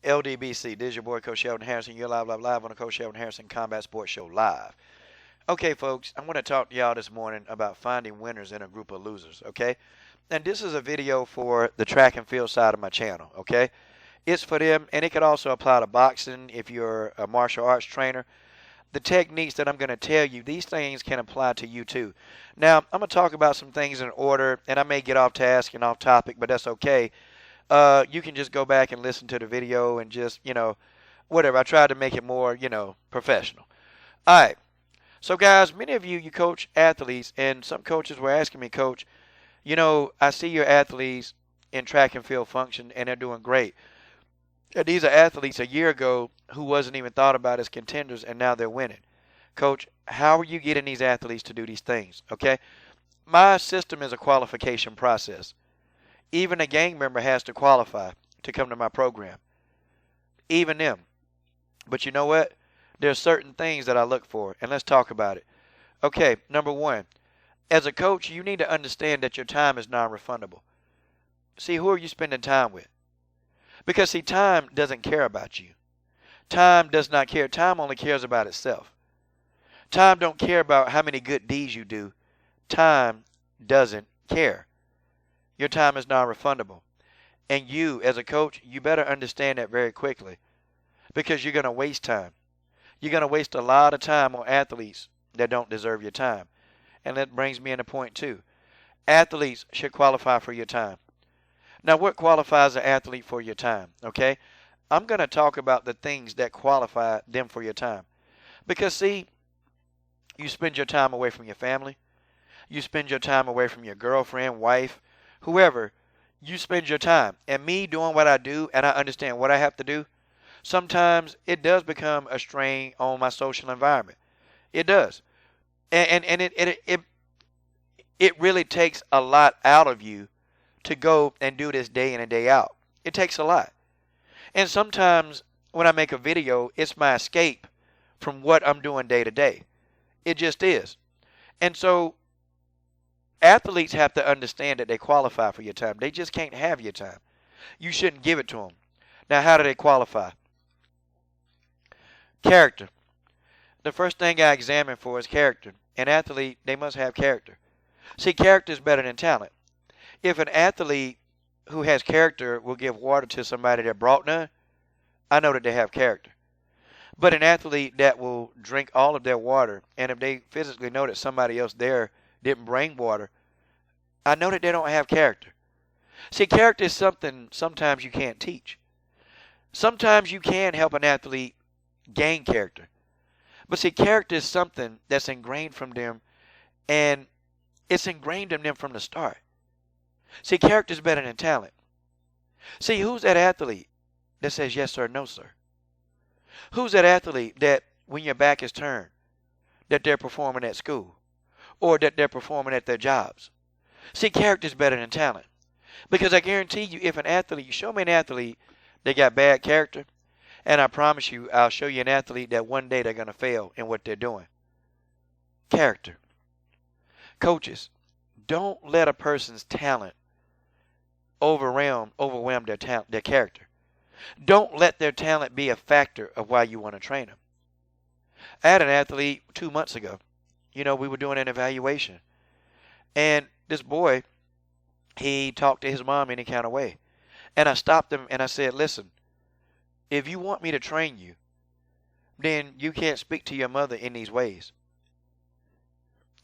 LDBC, this is your boy Coach Sheldon Harrison. You're live on the Coach Sheldon Harrison Combat Sports Show live. Okay, folks, I want to talk to y'all this morning about finding winners in a group of losers, okay? And this is a video for the track and field side of my channel, okay? It's for them, and it could also apply to boxing if you're a martial arts trainer. The techniques that I'm going to tell you, these things can apply to you too. Now, I'm going to talk about some things in order, and I may get off task and off topic, but that's okay. You can just go back and listen to the video and just, whatever. I tried to make it more, professional. All right. So, guys, many of you coach athletes, and some coaches were asking me, Coach, I see your athletes in track and field function, and they're doing great. And these are athletes a year ago who wasn't even thought about as contenders, and now they're winning. Coach, how are you getting these athletes to do these things? Okay? My system is a qualification process. Even a gang member has to qualify to come to my program. Even them. But you know what? There are certain things that I look for, and let's talk about it. Okay, number one. As a coach, you need to understand that your time is non-refundable. See, who are you spending time with? Because, see, time doesn't care about you. Time does not care. Time only cares about itself. Time don't care about how many good deeds you do. Time doesn't care. Your time is non-refundable. And you, as a coach, you better understand that very quickly. Because you're going to waste time. You're going to waste a lot of time on athletes that don't deserve your time. And that brings me into point two. Athletes should qualify for your time. Now, what qualifies an athlete for your time? Okay? I'm going to talk about the things that qualify them for your time. Because, see, you spend your time away from your family. You spend your time away from your girlfriend, wife, whoever. You spend your time. And me doing what I do, and I understand what I have to do, sometimes it does become a strain on my social environment. It does. And it really takes a lot out of you to go and do this day in and day out. It takes a lot. And sometimes when I make a video, it's my escape from what I'm doing day to day. It just is. And so athletes have to understand that they qualify for your time. They just can't have your time. You shouldn't give it to them. Now, how do they qualify? Character. The first thing I examine for is character. An athlete, they must have character. See, character is better than talent. If an athlete who has character will give water to somebody that brought none, I know that they have character. But an athlete that will drink all of their water, and if they physically know that somebody else there didn't bring water, I know that they don't have character. See, character is something sometimes you can't teach. Sometimes you can help an athlete gain character. But see, character is something that's ingrained from them, and it's ingrained in them from the start. See, character is better than talent. See, who's that athlete that says yes sir, no sir? Who's that athlete that when your back is turned, that they're performing at school or that they're performing at their jobs? See, character is better than talent. Because I guarantee you, if an athlete, you show me an athlete that got bad character, and I promise you, I'll show you an athlete that one day they're going to fail in what they're doing. Character. Coaches, don't let a person's talent overwhelm their character. Don't let their talent be a factor of why you want to train them. I had an athlete 2 months ago. We were doing an evaluation. And this boy, he talked to his mom any kind of way. And I stopped him and I said, listen, if you want me to train you, then you can't speak to your mother in these ways.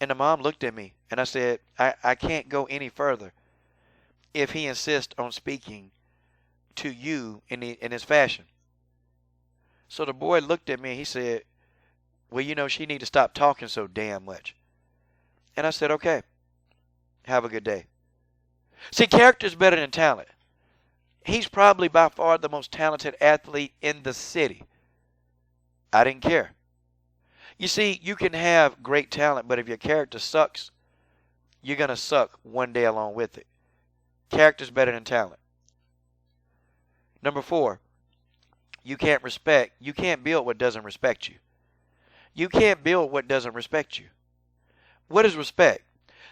And the mom looked at me and I said, I can't go any further if he insists on speaking to you in this fashion. So the boy looked at me and he said, well, she need to stop talking so damn much. And I said, okay, have a good day. See, character is better than talent. He's probably by far the most talented athlete in the city. I didn't care. You see, you can have great talent, but if your character sucks, you're going to suck one day along with it. Character is better than talent. Number 4, you can't build what doesn't respect you. You can't build what doesn't respect you. What is respect?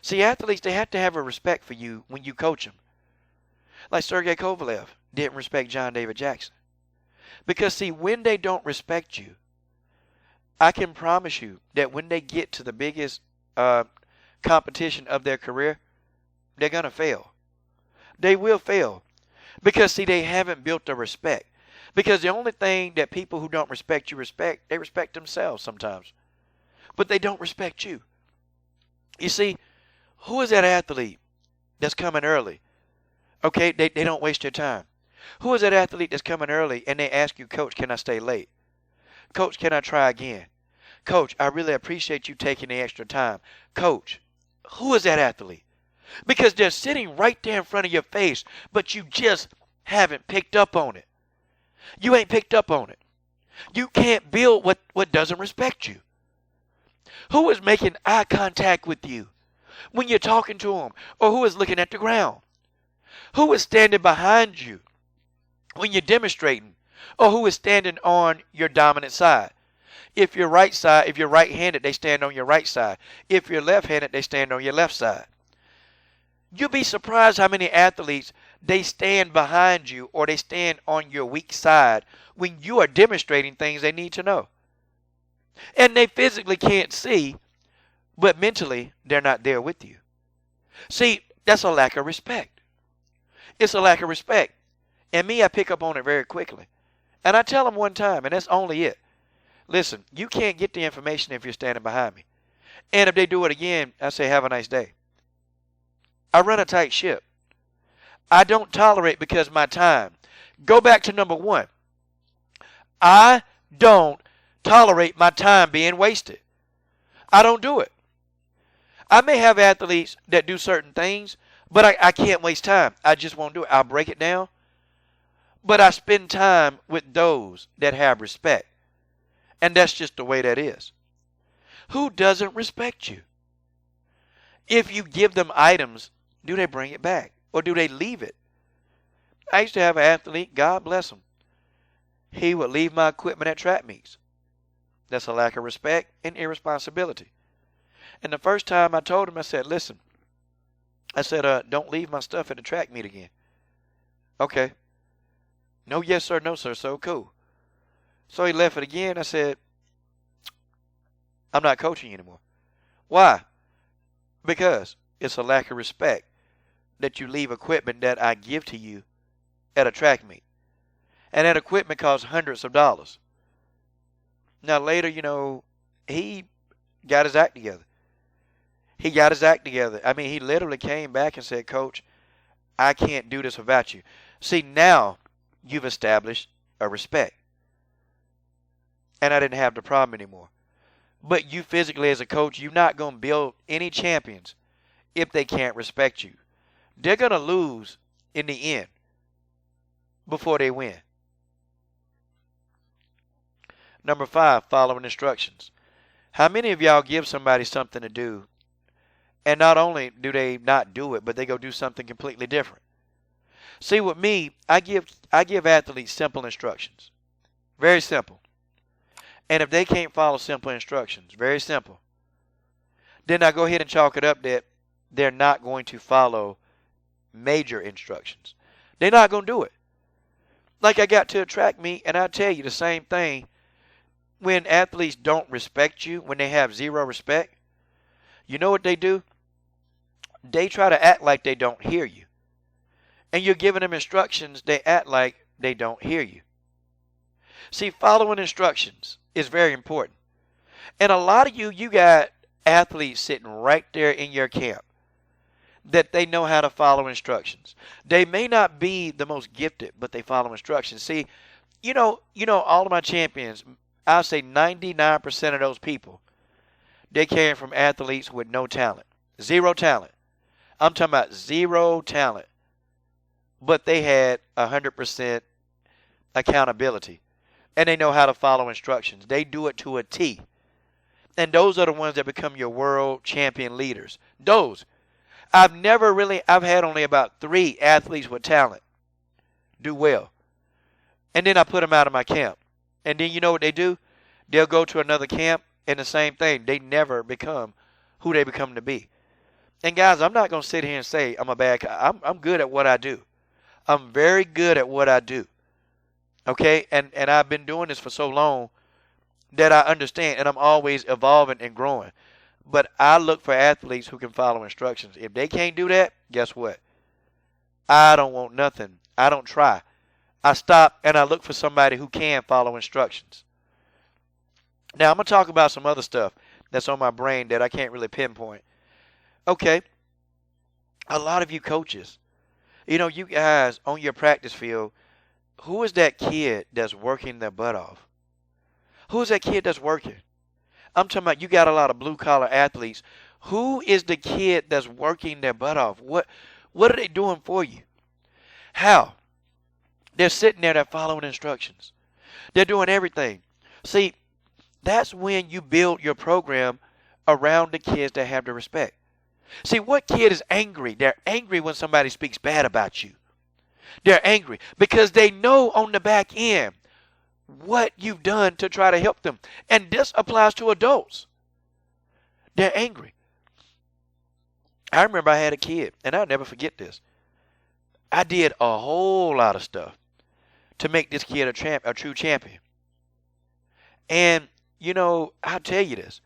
See, athletes, they have to have a respect for you when you coach them. Like Sergey Kovalev didn't respect John David Jackson. Because see, when they don't respect you, I can promise you that when they get to the biggest competition of their career, they're going to fail. They will fail. Because see, they haven't built the respect. Because the only thing that people who don't respect you respect, they respect themselves sometimes. But they don't respect you. You see, who is that athlete that's coming early? Okay, they don't waste your time. Who is that athlete that's coming early and they ask you, Coach, can I stay late? Coach, can I try again? Coach, I really appreciate you taking the extra time. Coach, who is that athlete? Because they're sitting right there in front of your face, but you just haven't picked up on it. You ain't picked up on it. You can't build what doesn't respect you. Who is making eye contact with you when you're talking to them? Or who is looking at the ground? Who is standing behind you when you're demonstrating? Or who is standing on your dominant side? If you're right-handed, they stand on your right side. If you're left-handed, they stand on your left side. You'll be surprised how many athletes, they stand behind you or they stand on your weak side when you are demonstrating things they need to know. And they physically can't see, but mentally, they're not there with you. See, that's a lack of respect. It's a lack of respect. And me, I pick up on it very quickly. And I tell them one time, and that's only it. Listen, you can't get the information if you're standing behind me. And if they do it again, I say, have a nice day. I run a tight ship. I don't tolerate because my time. Go back to number one. I don't tolerate my time being wasted. I don't do it. I may have athletes that do certain things, but I can't waste time. I just won't do it. I'll break it down. But I spend time with those that have respect. And that's just the way that is. Who doesn't respect you? If you give them items, do they bring it back? Or do they leave it? I used to have an athlete, God bless him. He would leave my equipment at track meets. That's a lack of respect and irresponsibility. And the first time I told him, I said, listen, I said, don't leave my stuff at the track meet again. Okay. No, yes, sir, no, sir, so cool. So he left it again. I said, I'm not coaching you anymore. Why? Because it's a lack of respect that you leave equipment that I give to you at a track meet. And that equipment costs hundreds of dollars. Now later, he got his act together. He got his act together. I mean, he literally came back and said, Coach, I can't do this without you. See, now you've established a respect. And I didn't have the problem anymore. But you physically as a coach, you're not going to build any champions if they can't respect you. They're going to lose in the end before they win. Number 5, following instructions. How many of y'all give somebody something to do, and not only do they not do it, but they go do something completely different? See, with me, I give athletes simple instructions. Very simple. And if they can't follow simple instructions, very simple, then I go ahead and chalk it up that they're not going to follow major instructions. They're not going to do it. Like I got to a track meet, and I tell you the same thing. When athletes don't respect you, when they have zero respect, you know what they do? They try to act like they don't hear you. And you're giving them instructions, they act like they don't hear you. See, following instructions is very important. And a lot of you got athletes sitting right there in your camp that they know how to follow instructions. They may not be the most gifted, but they follow instructions. See, all of my champions, I'll say 99% of those people, they came from athletes with no talent. Zero talent. I'm talking about zero talent. But they had 100% accountability. And they know how to follow instructions. They do it to a T. And those are the ones that become your world champion leaders. Those. I've had only about 3 athletes with talent do well. And then I put them out of my camp. And then you know what they do? They'll go to another camp and the same thing. They never become who they become to be. And guys, I'm not going to sit here and say I'm a bad guy. I'm good at what I do. I'm very good at what I do. Okay, and I've been doing this for so long that I understand, and I'm always evolving and growing. But I look for athletes who can follow instructions. If they can't do that, guess what? I don't want nothing. I don't try. I stop and I look for somebody who can follow instructions. Now, I'm going to talk about some other stuff that's on my brain that I can't really pinpoint. Okay, a lot of you coaches, you guys on your practice field, who is that kid that's working their butt off? Who is that kid that's working? I'm talking about you got a lot of blue collar athletes. Who is the kid that's working their butt off? What are they doing for you? How? They're sitting there, they're following instructions. They're doing everything. See, that's when you build your program around the kids that have the respect. See, what kid is angry? They're angry when somebody speaks bad about you. They're angry because they know on the back end what you've done to try to help them. And this applies to adults. They're angry. I remember I had a kid, and I'll never forget this. I did a whole lot of stuff to make this kid a true champion. And, I'll tell you this.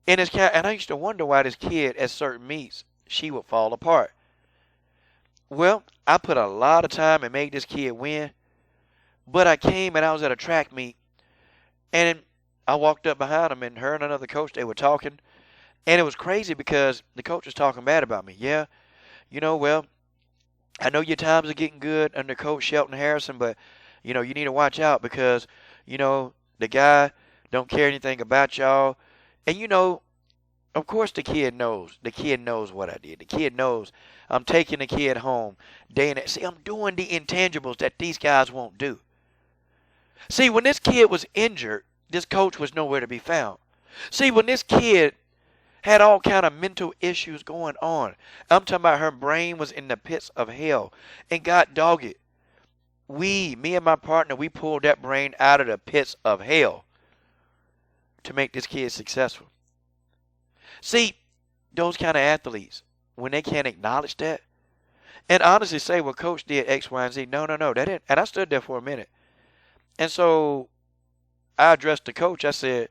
And I used to wonder why this kid at certain meets, she would fall apart. Well, I put a lot of time and made this kid win. But I came and I was at a track meet. And I walked up behind him, and her and another coach, they were talking. And it was crazy because the coach was talking bad about me. Yeah, well, I know your times are getting good under Coach Shelton Harrison, but, you need to watch out because, the guy don't care anything about y'all. And, of course the kid knows. The kid knows what I did. The kid knows I'm taking the kid home day and night. See, I'm doing the intangibles that these guys won't do. See, when this kid was injured, this coach was nowhere to be found. See, when this kid had all kind of mental issues going on, I'm talking about her brain was in the pits of hell. And God dog it. Me and my partner, we pulled that brain out of the pits of hell to make this kid successful. See, those kind of athletes, when they can't acknowledge that, and honestly say, well, coach did X, Y, and Z. No, that didn't. And I stood there for a minute. And so I addressed the coach. I said,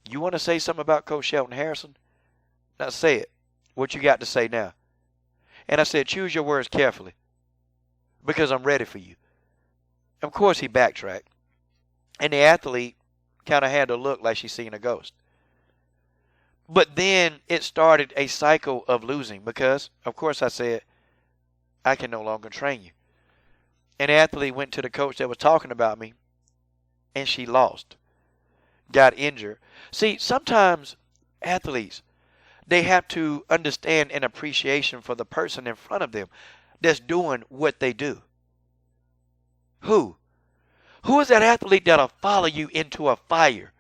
you want to say something about Coach Shelton Harrison? Now say it. What you got to say now? And I said, choose your words carefully because I'm ready for you. Of course, he backtracked. And the athlete kind of had to look like she's seen a ghost. But then it started a cycle of losing because, of course, I said, I can no longer train you. And the athlete went to the coach that was talking about me, and she lost, got injured. See, sometimes athletes, they have to understand an appreciation for the person in front of them that's doing what they do. Who? Who is that athlete that'll follow you into a fire?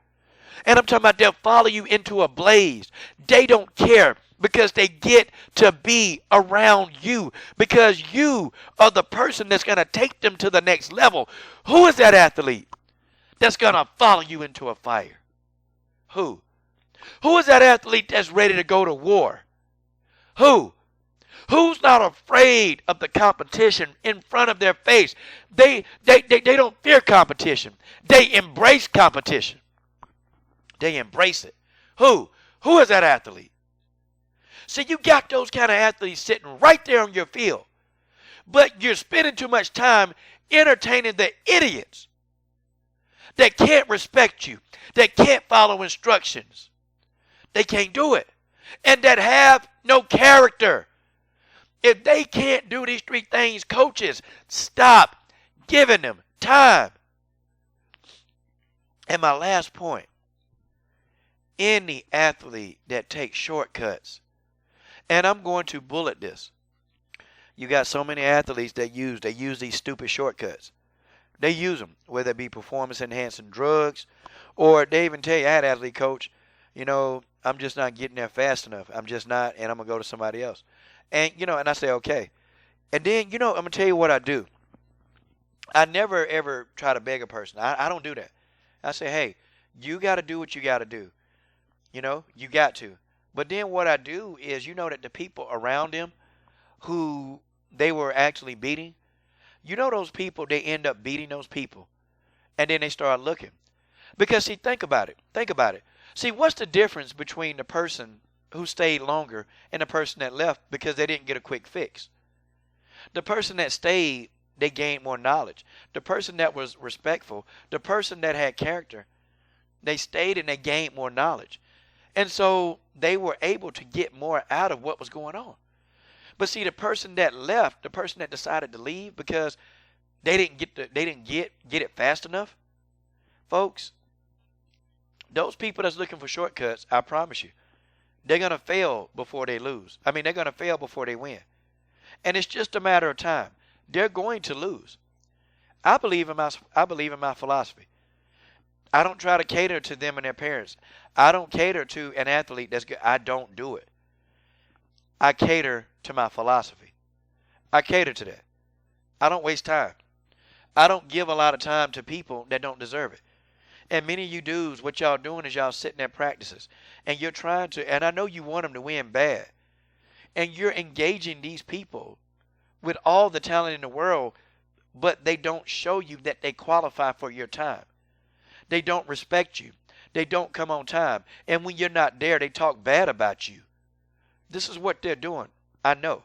And I'm talking about they'll follow you into a blaze. They don't care because they get to be around you because you are the person that's going to take them to the next level. Who is that athlete that's going to follow you into a fire? Who? Who is that athlete that's ready to go to war? Who? Who's not afraid of the competition in front of their face? They don't fear competition. They embrace competition. They embrace it. Who? Who is that athlete? See, you got those kind of athletes sitting right there on your field. But you're spending too much time entertaining the idiots that can't respect you, that can't follow instructions. They can't do it. And that have no character. If they can't do these three things, coaches, stop giving them time. And my last point, any athlete that takes shortcuts, and I'm going to bullet this. You got so many athletes that use these stupid shortcuts. They use them, whether it be performance enhancing drugs, or they even tell you, I had an athlete coach, I'm just not getting there fast enough. I'm just not, and I'm going to go to somebody else. And, and I say, okay. And then, I'm going to tell you what I do. I never, ever try to beg a person. I don't do that. I say, hey, you got to do what you got to do. You got to. But then what I do is, that the people around them who they were actually beating, those people, they end up beating those people. And then they start looking. Because, see, think about it. Think about it. See, what's the difference between the person who stayed longer and the person that left because they didn't get a quick fix? The person that stayed, they gained more knowledge. The person that was respectful, the person that had character, they stayed and they gained more knowledge. And so they were able to get more out of what was going on. But see, the person that left, the person that decided to leave because they didn't get it fast enough, folks, those people that's looking for shortcuts, I promise you, they're going to fail before they lose. I mean, they're going to fail before they win. And it's just a matter of time. They're going to lose. I believe in my philosophy. I don't try to cater to them and their parents. I don't cater to an athlete that's good. I don't do it. I cater to my philosophy. I cater to that. I don't waste time. I don't give a lot of time to people that don't deserve it. And many of you dudes, what y'all doing is y'all sitting at practices and you're trying to, and I know you want them to win bad, and you're engaging these people with all the talent in the world, but they don't show you that they qualify for your time. They don't respect you. They don't come on time. And when you're not there, they talk bad about you. This is what they're doing. I know.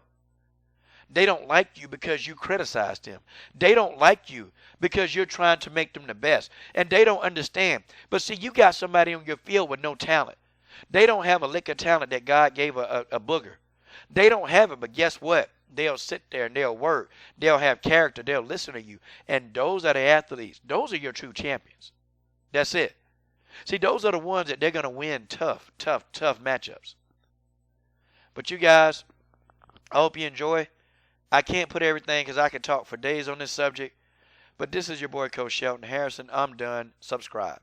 They don't like you because you criticized them. They don't like you because you're trying to make them the best. And they don't understand. But see, you got somebody on your field with no talent. They don't have a lick of talent that God gave a booger. They don't have it, but guess what? They'll sit there and they'll work. They'll have character. They'll listen to you. And those are the athletes. Those are your true champions. That's it. See, those are the ones that they're going to win tough matchups. But you guys, I hope you enjoy. I can't put everything because I could talk for days on this subject. But this is your boy, Coach Shelton Harrison. I'm done. Subscribe.